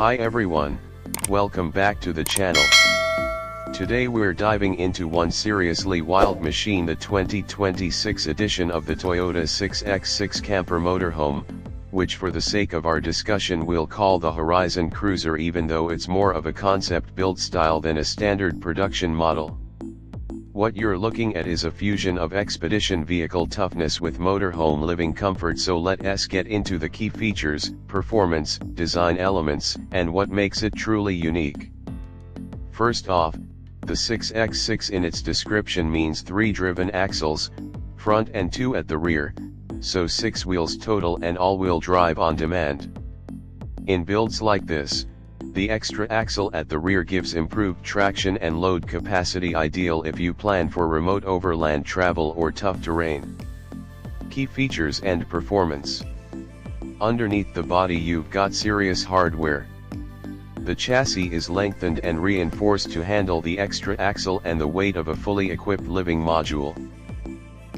Hi everyone, welcome back to the channel. Today we're diving into one seriously wild machine, the 2026 edition of the Toyota 6x6 camper motorhome, which for the sake of our discussion we'll call the Horizon Cruiser, even though it's more of a concept build style than a standard production model. What you're looking at is a fusion of expedition vehicle toughness with motorhome living comfort, so let's get into the key features, performance, design elements, and what makes it truly unique. First off, the 6x6 in its description means 3 driven axles, front and 2 at the rear, so 6 wheels total and all-wheel drive on demand. In builds like this, the extra axle at the rear gives improved traction and load capacity, ideal if you plan for remote overland travel or tough terrain. Key features and performance. Underneath the body you've got serious hardware. The chassis is lengthened and reinforced to handle the extra axle and the weight of a fully equipped living module.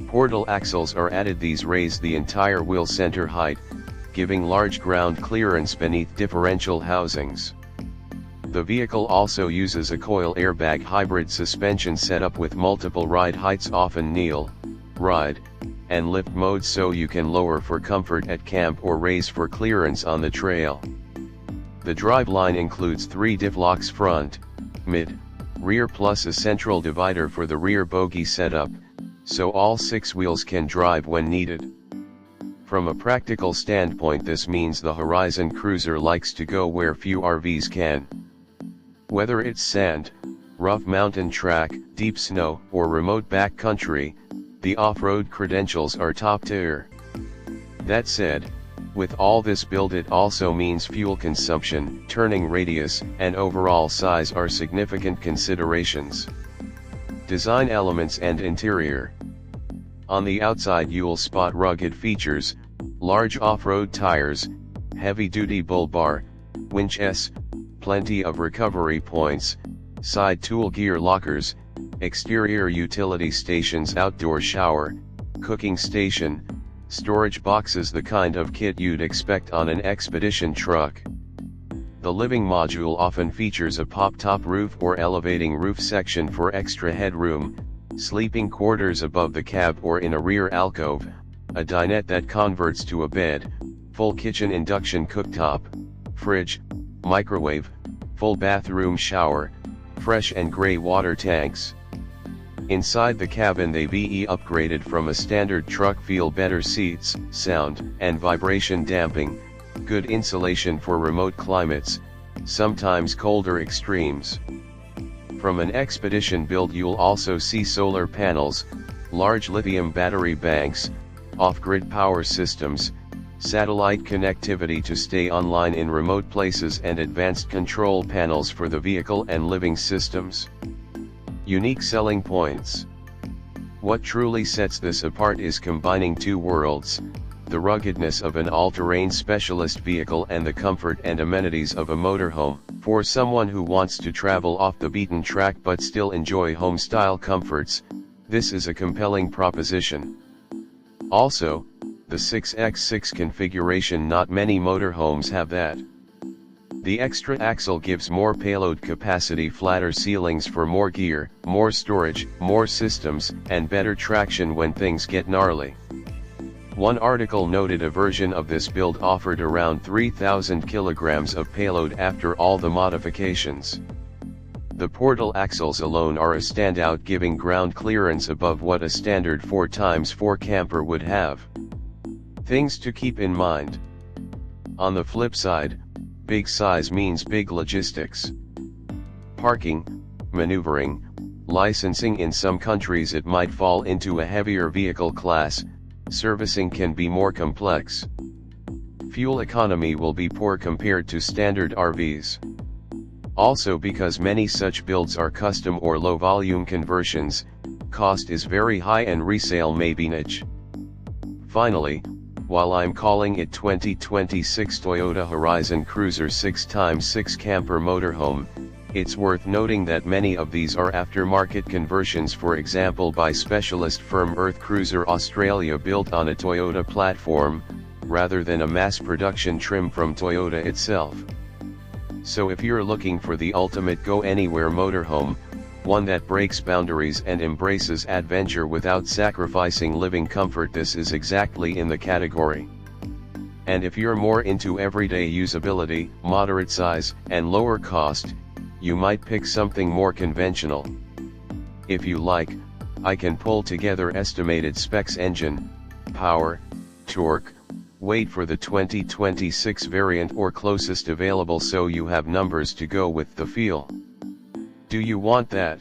Portal axles are added. These raise the entire wheel center height, giving large ground clearance beneath differential housings. The vehicle also uses a coil airbag hybrid suspension setup with multiple ride heights, often kneel, ride, and lift modes, so you can lower for comfort at camp or raise for clearance on the trail. The driveline includes 3 diff locks, front, mid, rear, plus a central divider for the rear bogie setup, so all 6 wheels can drive when needed. From a practical standpoint, this means the Horizon Cruiser likes to go where few RVs can. Whether it's sand, rough mountain track, deep snow, or remote backcountry, the off-road credentials are top tier. That said, with all this build, it also means fuel consumption, turning radius, and overall size are significant considerations. Design elements and interior. On the outside you'll spot rugged features, large off-road tires, heavy-duty bull bar, winches, plenty of recovery points, side tool gear lockers, exterior utility stations, outdoor shower, cooking station, storage boxes, the kind of kit you'd expect on an expedition truck. The living module often features a pop-top roof or elevating roof section for extra headroom, sleeping quarters above the cab or in a rear alcove, a dinette that converts to a bed, full kitchen, induction cooktop, fridge, microwave, full bathroom shower, fresh and gray water tanks. Inside the cabin they've upgraded from a standard truck feel, better seats, sound and vibration damping, good insulation for remote climates, sometimes colder extremes. From an expedition build you'll also see solar panels, large lithium battery banks, off-grid power systems, satellite connectivity to stay online in remote places, and advanced control panels for the vehicle and living systems. Unique selling points. What truly sets this apart is combining 2 worlds, the ruggedness of an all-terrain specialist vehicle and the comfort and amenities of a motorhome. For someone who wants to travel off the beaten track but still enjoy home-style comforts, this is a compelling proposition. Also, the 6x6 configuration, not many motorhomes have that. The extra axle gives more payload capacity, flatter ceilings for more gear, more storage, more systems, and better traction when things get gnarly. One article noted a version of this build offered around 3,000 kilograms of payload after all the modifications. The portal axles alone are a standout, giving ground clearance above what a standard 4x4 camper would have. Things to keep in mind. On the flip side, big size means big logistics. Parking, maneuvering, licensing. In some countries it might fall into a heavier vehicle class. Servicing can be more complex. Fuel economy will be poor compared to standard RVs. Also, because many such builds are custom or low-volume conversions, cost is very high and resale may be niche. Finally, while I'm calling it 2026 Toyota Horizon Cruiser 6x6 camper motorhome, it's worth noting that many of these are aftermarket conversions, for example by specialist firm Earth Cruiser Australia, built on a Toyota platform, rather than a mass production trim from Toyota itself. So if you're looking for the ultimate go-anywhere motorhome, one that breaks boundaries and embraces adventure without sacrificing living comfort, this is exactly in the category. And if you're more into everyday usability, moderate size, and lower cost, you might pick something more conventional. If you like, I can pull together estimated specs: engine, power, torque, weight for the 2026 variant or closest available, so you have numbers to go with the feel. Do you want that?